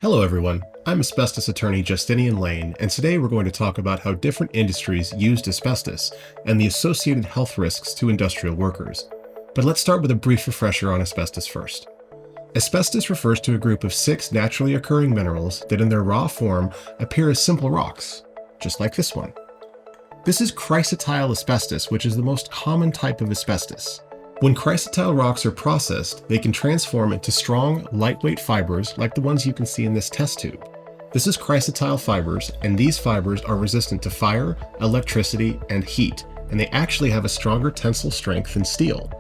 Hello everyone, I'm asbestos attorney Justinian Lane, and today we're going to talk about how different industries used asbestos and the associated health risks to industrial workers. But let's start with a brief refresher on asbestos first. Asbestos refers to a group of 6 naturally occurring minerals that in their raw form appear as simple rocks, just like this one. This is chrysotile asbestos, which is the most common type of asbestos. When chrysotile rocks are processed, they can transform into strong, lightweight fibers like the ones you can see in this test tube. This is chrysotile fibers, and these fibers are resistant to fire, electricity, and heat, and they actually have a stronger tensile strength than steel.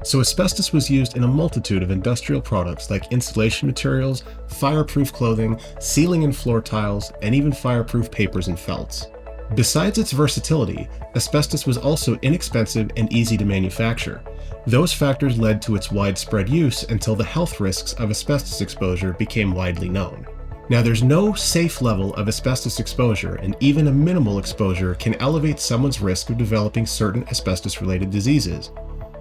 So asbestos was used in a multitude of industrial products like insulation materials, fireproof clothing, ceiling and floor tiles, and even fireproof papers and felts. Besides its versatility, asbestos was also inexpensive and easy to manufacture. Those factors led to its widespread use until the health risks of asbestos exposure became widely known. Now, there's no safe level of asbestos exposure, and even a minimal exposure can elevate someone's risk of developing certain asbestos-related diseases.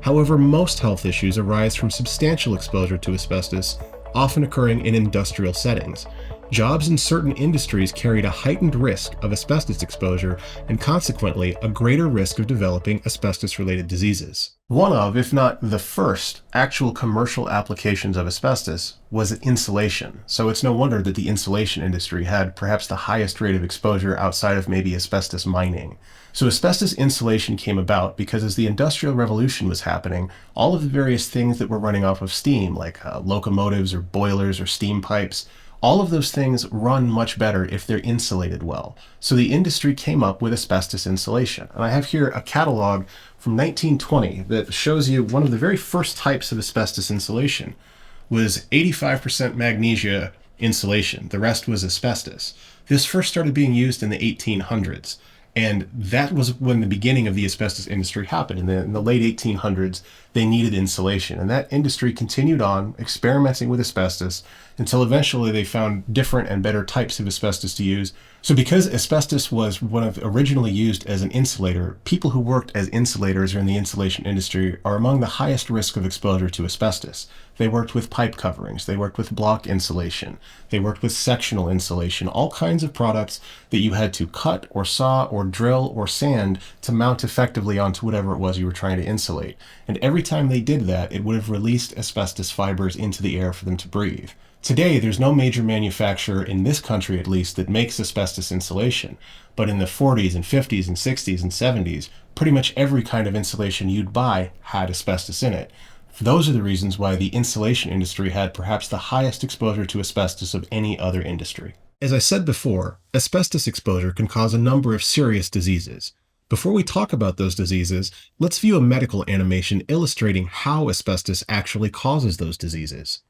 However, most health issues arise from substantial exposure to asbestos, often occurring in industrial settings. Jobs in certain industries carried a heightened risk of asbestos exposure and consequently a greater risk of developing asbestos-related diseases. One of, if not the first, actual commercial applications of asbestos was insulation. So it's no wonder that the insulation industry had perhaps the highest rate of exposure outside of maybe asbestos mining. So asbestos insulation came about because as the Industrial Revolution was happening, all of the various things that were running off of steam, like locomotives or boilers or steam pipes, all of those things run much better if they're insulated well. So the industry came up with asbestos insulation. And I have here a catalog from 1920 that shows you one of the very first types of asbestos insulation was 85% magnesia insulation. The rest was asbestos. This first started being used in the 1800s. And that was when the beginning of the asbestos industry happened. In the late 1800s, they needed insulation. And that industry continued on experimenting with asbestos until eventually they found different and better types of asbestos to use. So because asbestos was originally used as an insulator, people who worked as insulators or in the insulation industry are among the highest risk of exposure to asbestos. They worked with pipe coverings, they worked with block insulation, they worked with sectional insulation, all kinds of products that you had to cut or saw or drill or sand to mount effectively onto whatever it was you were trying to insulate. And every time they did that, it would have released asbestos fibers into the air for them to breathe. Today, there's no major manufacturer, in this country at least, that makes asbestos insulation. But in the 40s and 50s and 60s and 70s, pretty much every kind of insulation you'd buy had asbestos in it. Those are the reasons why the insulation industry had perhaps the highest exposure to asbestos of any other industry. As I said before, asbestos exposure can cause a number of serious diseases. Before we talk about those diseases, let's view a medical animation illustrating how asbestos actually causes those diseases.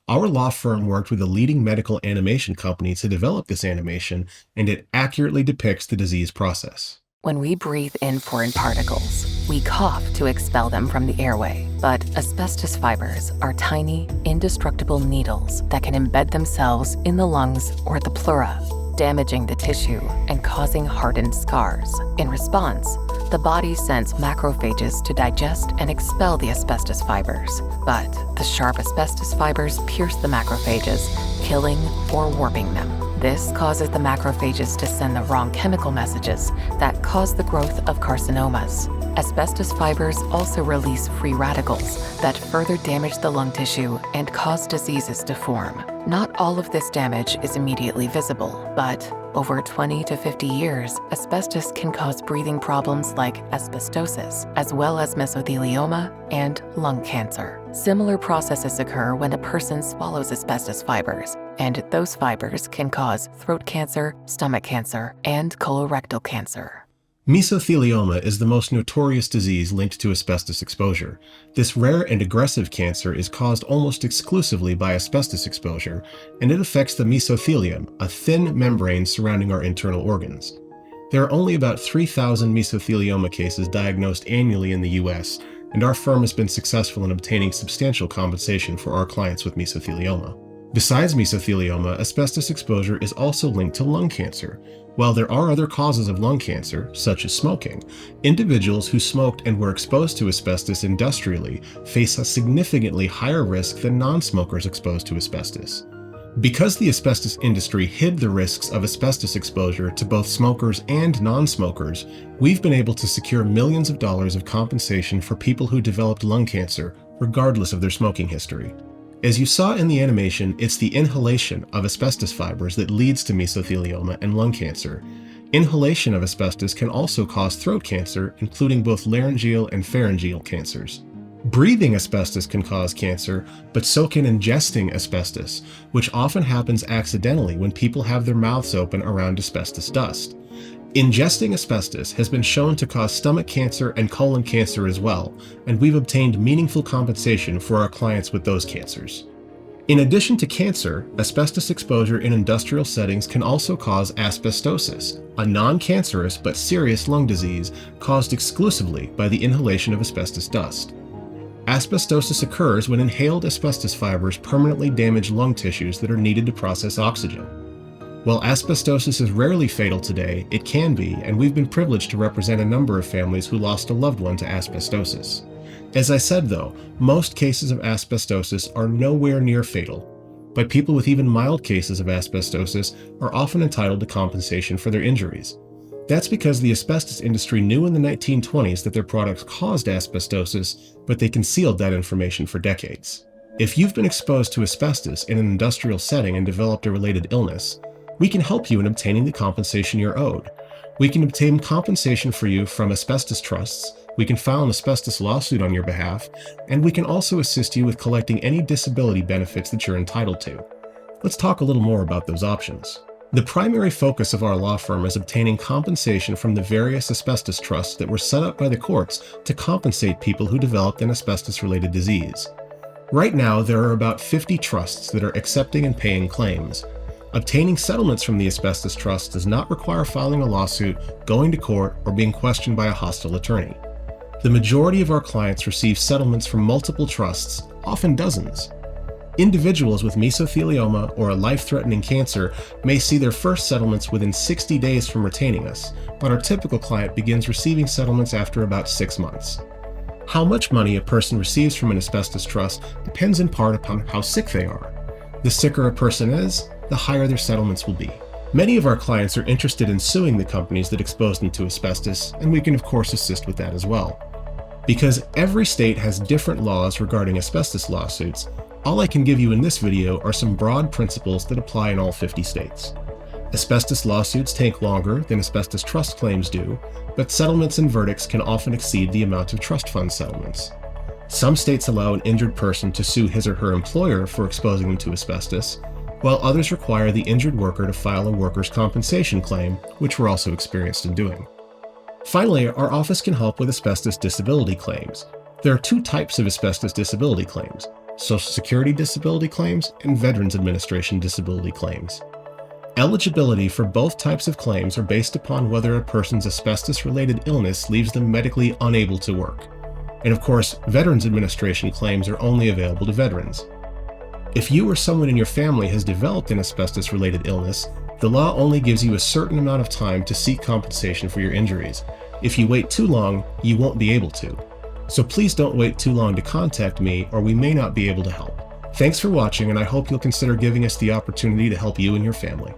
Our law firm worked with a leading medical animation company to develop this animation, and it accurately depicts the disease process. When we breathe in foreign particles, we cough to expel them from the airway. But asbestos fibers are tiny, indestructible needles that can embed themselves in the lungs or the pleura, damaging the tissue and causing hardened scars. In response, the body sends macrophages to digest and expel the asbestos fibers. But the sharp asbestos fibers pierce the macrophages, killing or warping them. This causes the macrophages to send the wrong chemical messages that cause the growth of carcinomas. Asbestos fibers also release free radicals that further damage the lung tissue and cause diseases to form. Not all of this damage is immediately visible, but over 20 to 50 years, asbestos can cause breathing problems like asbestosis, as well as mesothelioma and lung cancer. Similar processes occur when a person swallows asbestos fibers, and those fibers can cause throat cancer, stomach cancer, and colorectal cancer. Mesothelioma is the most notorious disease linked to asbestos exposure. This rare and aggressive cancer is caused almost exclusively by asbestos exposure, and it affects the mesothelium, a thin membrane surrounding our internal organs. There are only about 3,000 mesothelioma cases diagnosed annually in the US, and our firm has been successful in obtaining substantial compensation for our clients with mesothelioma. Besides mesothelioma, asbestos exposure is also linked to lung cancer. While there are other causes of lung cancer, such as smoking, individuals who smoked and were exposed to asbestos industrially face a significantly higher risk than non-smokers exposed to asbestos. Because the asbestos industry hid the risks of asbestos exposure to both smokers and non-smokers, we've been able to secure millions of dollars of compensation for people who developed lung cancer, regardless of their smoking history. As you saw in the animation, it's the inhalation of asbestos fibers that leads to mesothelioma and lung cancer. Inhalation of asbestos can also cause throat cancer, including both laryngeal and pharyngeal cancers. Breathing asbestos can cause cancer, but so can ingesting asbestos, which often happens accidentally when people have their mouths open around asbestos dust. Ingesting asbestos has been shown to cause stomach cancer and colon cancer as well, and we've obtained meaningful compensation for our clients with those cancers. In addition to cancer, asbestos exposure in industrial settings can also cause asbestosis, a non-cancerous but serious lung disease caused exclusively by the inhalation of asbestos dust. Asbestosis occurs when inhaled asbestos fibers permanently damage lung tissues that are needed to process oxygen. While asbestosis is rarely fatal today, it can be, and we've been privileged to represent a number of families who lost a loved one to asbestosis. As I said though, most cases of asbestosis are nowhere near fatal, but people with even mild cases of asbestosis are often entitled to compensation for their injuries. That's because the asbestos industry knew in the 1920s that their products caused asbestosis, but they concealed that information for decades. If you've been exposed to asbestos in an industrial setting and developed a related illness, we can help you in obtaining the compensation you're owed. We can obtain compensation for you from asbestos trusts, we can file an asbestos lawsuit on your behalf, and we can also assist you with collecting any disability benefits that you're entitled to. Let's talk a little more about those options. The primary focus of our law firm is obtaining compensation from the various asbestos trusts that were set up by the courts to compensate people who developed an asbestos-related disease. Right now, there are about 50 trusts that are accepting and paying claims. Obtaining settlements from the asbestos trust does not require filing a lawsuit, going to court, or being questioned by a hostile attorney. The majority of our clients receive settlements from multiple trusts, often dozens. Individuals with mesothelioma or a life-threatening cancer may see their first settlements within 60 days from retaining us, but our typical client begins receiving settlements after about 6 months. How much money a person receives from an asbestos trust depends in part upon how sick they are. The sicker a person is, the higher their settlements will be. Many of our clients are interested in suing the companies that exposed them to asbestos, and we can of course assist with that as well. Because every state has different laws regarding asbestos lawsuits, all I can give you in this video are some broad principles that apply in all 50 states. Asbestos lawsuits take longer than asbestos trust claims do, but settlements and verdicts can often exceed the amount of trust fund settlements. Some states allow an injured person to sue his or her employer for exposing them to asbestos, while others require the injured worker to file a workers' compensation claim, which we're also experienced in doing. Finally, our office can help with asbestos disability claims. There are 2 types of asbestos disability claims: Social Security disability claims and Veterans Administration disability claims. Eligibility for both types of claims are based upon whether a person's asbestos-related illness leaves them medically unable to work. And of course, Veterans Administration claims are only available to veterans. If you or someone in your family has developed an asbestos-related illness, the law only gives you a certain amount of time to seek compensation for your injuries. If you wait too long, you won't be able to. So please don't wait too long to contact me, or we may not be able to help. Thanks for watching, and I hope you'll consider giving us the opportunity to help you and your family.